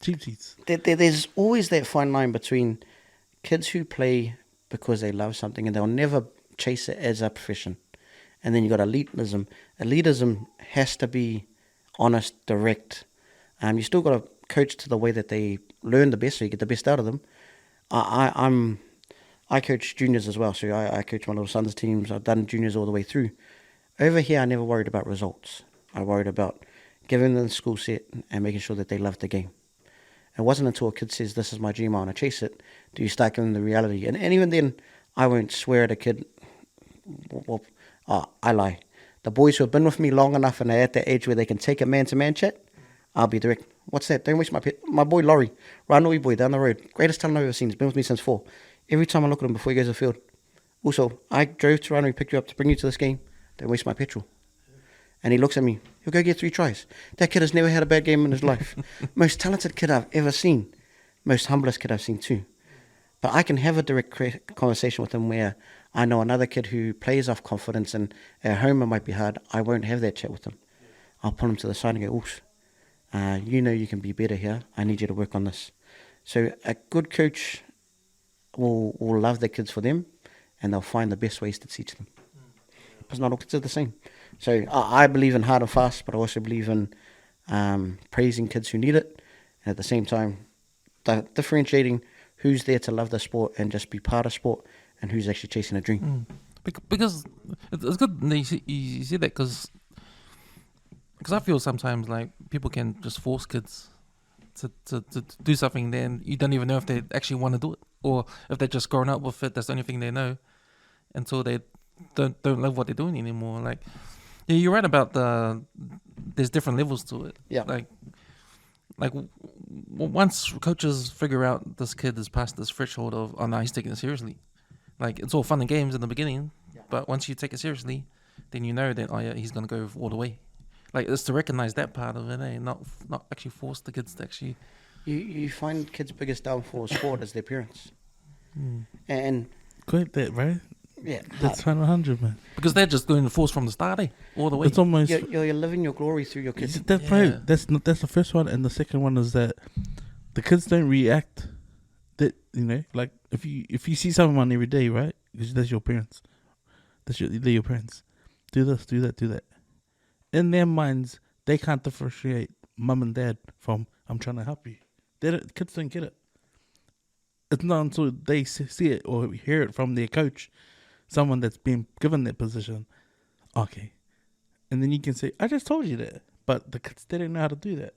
cheap seats. There's always that fine line between kids who play because they love something and they'll never chase it as a profession. And then you got elitism. Elitism has to be honest, direct. You still got to coach to the way that they learn the best, so you get the best out of them. I coach juniors as well, so I coach my little son's teams. I've done juniors all the way through. Over here, I never worried about results. I worried about giving them the school set and making sure that they loved the game. It wasn't until a kid says, this is my dream, I want to chase it, do you start giving them the reality. And even then, I won't swear at a kid. Well, I lie. The boys who have been with me long enough and they're at that age where they can take a man-to-man chat, I'll be direct. What's that? Don't waste my boy Laurie, Ranui boy down the road. Greatest talent I've ever seen. He's been with me since 4. Every time I look at him before he goes to the field. Also, I drove to Ranui, picked you up to bring you to this game. Don't waste my petrol. And he looks at me. He'll go get 3 tries. That kid has never had a bad game in his life. Most talented kid I've ever seen. Most humblest kid I've seen too. But I can have a direct conversation with him where I know another kid who plays off confidence and at home it might be hard. I won't have that chat with him. I'll pull him to the side and go, oops, you know you can be better here. I need you to work on this. So a good coach will love their kids for them and they'll find the best ways to teach them. Because not all kids are the same. So I believe in hard and fast, but I also believe in praising kids who need it. And at the same time, differentiating who's there to love the sport and just be part of sport and who's actually chasing a dream. Because it's good that you see that because I feel sometimes like people can just force kids to do something, then you don't even know if they actually want to do it or if they're just growing up with it. That's the only thing they know until they don't love what they're doing anymore. Like, yeah, you're right about there's different levels to it. Yeah. Like once coaches figure out this kid has passed this threshold of, oh no, he's taking it seriously. Like, it's all fun and games in the beginning, but once you take it seriously, then you know that, oh yeah, he's going to go all the way. Like, it's to recognize that part of it, not actually force the kids to actually... You find kids' biggest downfall in sport is their parents. And... Great that, right? Yeah. That's 100, man. Because they're just doing the force from the start, all the way. It's almost... You're living your glory through your kids. That's right. That's the first one. And the second one is that the kids don't react. That, you know, like, if you see someone every day, right? Because that's your parents. They're your parents. Do this, do that, do that. In their minds, they can't differentiate mum and dad from I'm trying to help you. Kids don't get it. It's not until they see it or hear it from their coach, someone that's been given that position. Okay. And then you can say, I just told you that. But the kids, they don't know how to do that.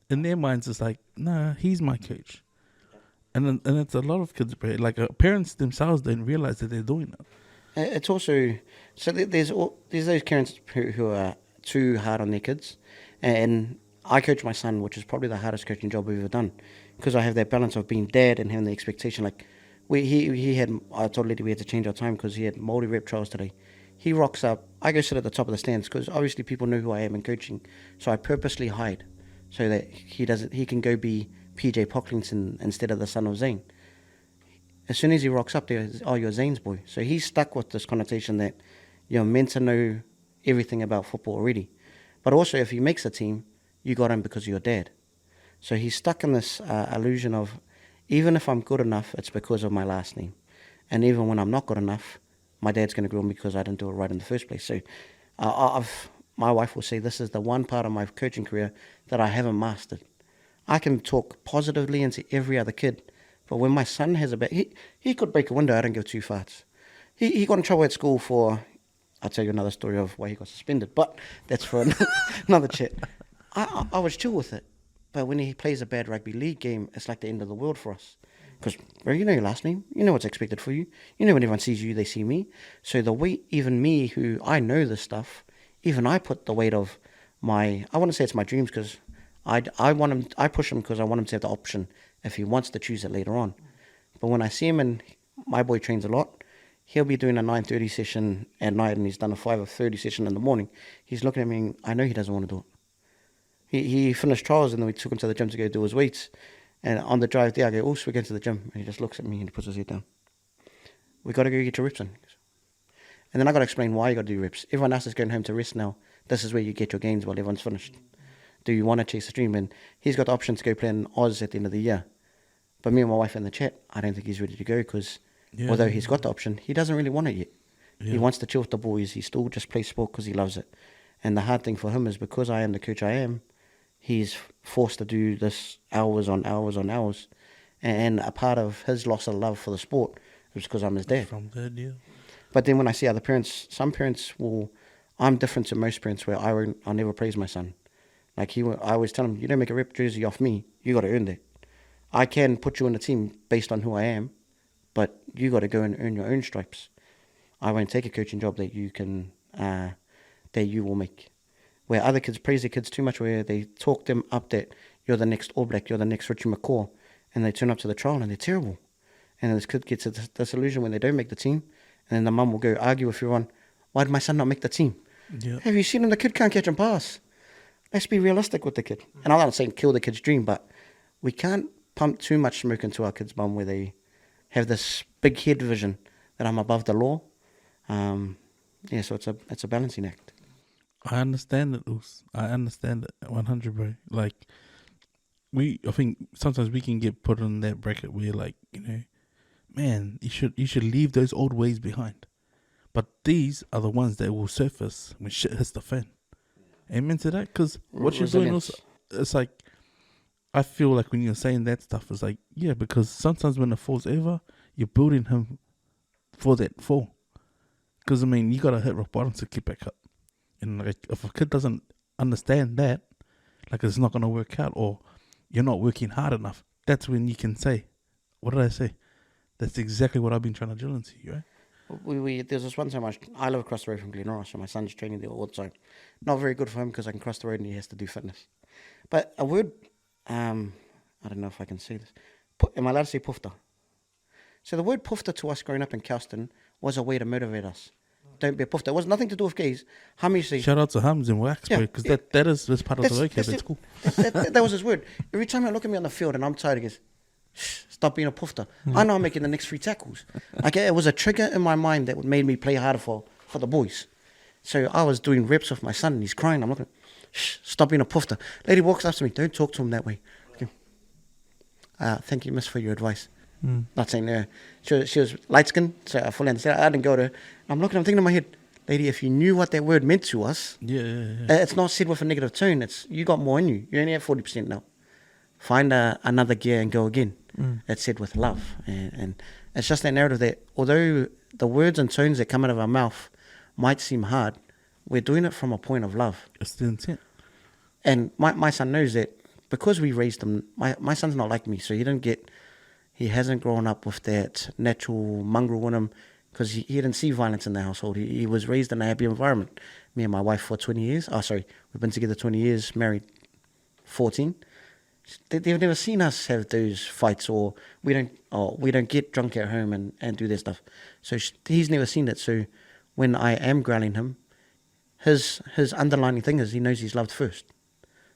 In their minds, it's like, nah, he's my coach. And it's a lot of kids, like parents themselves don't realize that they're doing it. It's also, so there's those parents who are too hard on their kids. And I coach my son, which is probably the hardest coaching job we've ever done. Because I have that balance of being dad and having the expectation. Like, I told Letty we had to change our time because he had Maori rep trials today. He rocks up. I go sit at the top of the stands because obviously people know who I am in coaching. So I purposely hide so that he can go be PJ Pocklington instead of the son of Zane. As soon as he rocks up there, oh, you're Zane's boy. So he's stuck with this connotation that you're meant to know everything about football already. But also, if he makes a team, you got him because of your dad. So he's stuck in this illusion of, even if I'm good enough, it's because of my last name. And even when I'm not good enough, my dad's going to grill me because I didn't do it right in the first place. So my wife will say this is the one part of my coaching career that I haven't mastered. I can talk positively into every other kid, but when my son has a bad... He could break a window, I don't give 2 farts. He got in trouble at school for... I'll tell you another story of why he got suspended, but that's for another chat. I was chill with it, but when he plays a bad rugby league game, it's like the end of the world for us. Because, bro, you know your last name. You know what's expected for you. You know when everyone sees you, they see me. So the weight, even me, who I know this stuff, even I put the weight of my... I want to say it's my dreams because I push him because I want him to have the option if he wants to choose it later on. But when I see him, and my boy trains a lot, he'll be doing a 9:30 session at night and he's done a 5:30 session in the morning. He's looking at me and I know he doesn't want to do it. He finished trials and then we took him to the gym to go do his weights. And on the drive there, I go, oh, so we're going to the gym. And he just looks at me and he puts his head down. We got to go get your reps in. And then I got to explain why you got to do reps. Everyone else is going home to rest now. This is where you get your gains while everyone's finished. Do you want to chase a dream? And he's got the option to go play in Oz at the end of the year. But me and my wife in the chat, I don't think he's ready to go because although he's got the option, he doesn't really want it yet. Yeah. He wants to chill with the boys. He still just plays sport because he loves it. And the hard thing for him is because I am the coach I am, he's forced to do this hours on hours on hours. And a part of his loss of love for the sport is because I'm his dad. From dad, yeah. But then when I see other parents, some parents will... I'm different to most parents where I'll never praise my son. Like I always tell him, you don't make a rep jersey off me. You got to earn that. I can put you in the team based on who I am, but you got to go and earn your own stripes. I won't take a coaching job that you can, that you will make. Where other kids praise their kids too much, where they talk them up that you're the next All Black, you're the next Richie McCaw, and they turn up to the trial and they're terrible. And this kid gets a disillusion when they don't make the team, and then the mum will go argue with everyone, why did my son not make the team? Yeah. Have you seen him? The kid can't catch and pass. Let's be realistic with the kid. And I'm not saying kill the kid's dream, but we can't pump too much smoke into our kids' bum where they have this big head vision that I'm above the law. So it's a balancing act. I understand it, Oos. I understand it 100, bro. Like, I think sometimes we can get put in that bracket where, like, man, you should leave those old ways behind. But these are the ones that will surface when shit hits the fan. Amen to that? Because what you're doing also, it's like, I feel like when you're saying that stuff, it's like, yeah, because sometimes when it falls over, you're building him for that fall. Because, I mean, you got to hit rock bottom to keep back up. And, like, if a kid doesn't understand that, like, it's not going to work out or you're not working hard enough, that's when you can say, what did I say? That's exactly what I've been trying to drill into you, right? There's this one time I live across the road from Glenross, so my son's training there all the time. Not very good for him because I can cross the road and he has to do fitness. But a word, I don't know if I can say this. Am I allowed to say pufta? So the word pufta to us growing up in Kelston was a way to motivate us. Don't be a pufta. It was nothing to do with gays. Shout out to Hums and Wax, because that is part of the vocab. That's cool. That was his word. Every time I look at me on the field and I'm tired, he goes, shh, stop being a pufta. I know I'm making the next 3 tackles. Okay, it was a trigger in my mind that made me play harder for the boys. So I was doing reps with my son and he's crying. I'm looking, shh, stop being a pufta. Lady walks up to me, don't talk to him that way. Okay. Thank you, miss, for your advice. Not saying no. She was light skinned, so I fully understand. I didn't go to her. I'm thinking in my head, lady, if you knew what that word meant to us, it's not said with a negative tone. It's you got more in you. You only have 40% now. Find another gear and go again. It's said with love. And it's just that narrative that although the words and tones that come out of our mouth might seem hard, we're doing it from a point of love. It's the intent. And my son knows that because we raised him, my son's not like me, so he hasn't grown up with that natural mongrel in him because he didn't see violence in the household. He was raised in a happy environment. Me and my wife for 20 years. We've been together 20 years, married 14. They've never seen us have those fights, or we don't get drunk at home and do that stuff. So he's never seen it. So when I am growling him, his underlying thing is he knows he's loved first.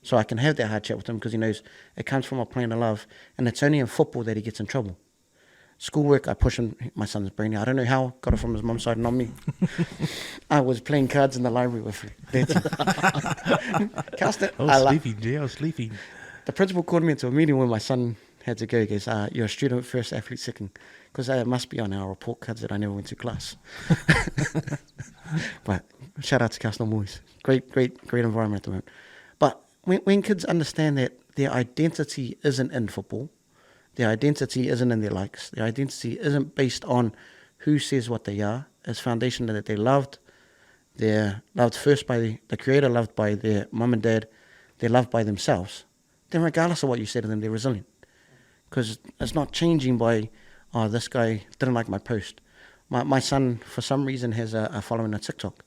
So I can have that hard chat with him because he knows it comes from a plane of love, and it's only in football that he gets in trouble. Schoolwork, I push him. My son's brainy. I don't know how. Got it from his mum's side, not me. I was playing cards in the library with him. I was sleeping. The principal called me into a meeting when my son had to go. He goes, you're a student first, athlete second. Because it must be on our report cards that I never went to class. But shout out to Kelston Boys. Great environment at the moment. But when kids understand that their identity isn't in football, their identity isn't in their likes, their identity isn't based on who says what they are, it's foundation that they're loved first by the Creator, loved by their mum and dad, they're loved by themselves, then regardless of what you say to them, they're resilient. Because it's not changing by, this guy didn't like my post. My son, for some reason, has a following on TikTok.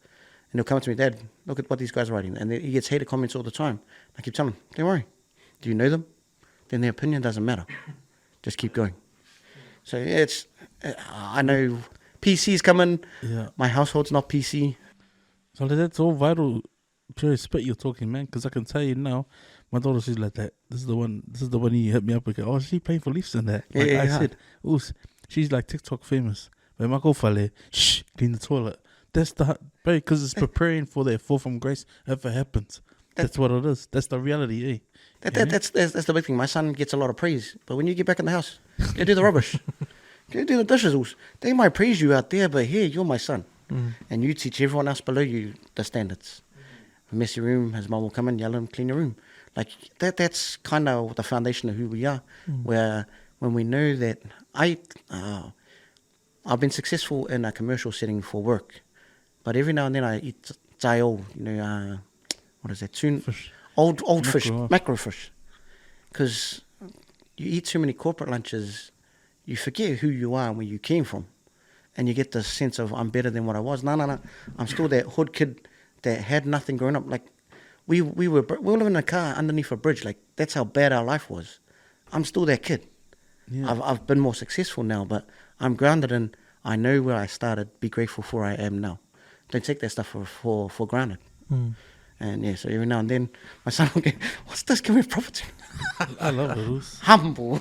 And he'll come to me, Dad, look at what these guys are writing. And he gets hated comments all the time. I keep telling him, don't worry. Do you know them? Then their opinion doesn't matter. Just keep going. So I know PC's coming. Yeah. My household's not PC. So that's all vital. Pure spit you're talking, man. Because I can tell you now, my daughter, she's like that. This is the one you hit me up with. Oh, she's playing for Leafs in that. Like I said, she's like TikTok famous. But my girlfriend, clean the toilet. That's because it's preparing for their fall from grace if it happens. That's what it is. That's the reality, eh? That's the big thing. My son gets a lot of praise, but when you get back in the house, go do the rubbish, go do the dishes. They might praise you out there, but here you're my son, and you teach everyone else below you the standards. Messy room, his mum will come in, yell at him, clean your room. Like that's kind of the foundation of who we are. Where when we know that I've been successful in a commercial setting for work, but every now and then I eat taio, what is that? Fish. Old fish, macro fish. Because you eat too many corporate lunches, you forget who you are and where you came from. And you get this sense of, I'm better than what I was. No. I'm still that hood kid that had nothing growing up. Like, we were living in a car underneath a bridge. Like, that's how bad our life was. I'm still that kid. Yeah. I've been more successful now, but I'm grounded in, I know where I started, be grateful for where I am now. Don't take that stuff for granted. And yeah, so every now and then, my son will go, what's this? Can we have property? I love it. Humble.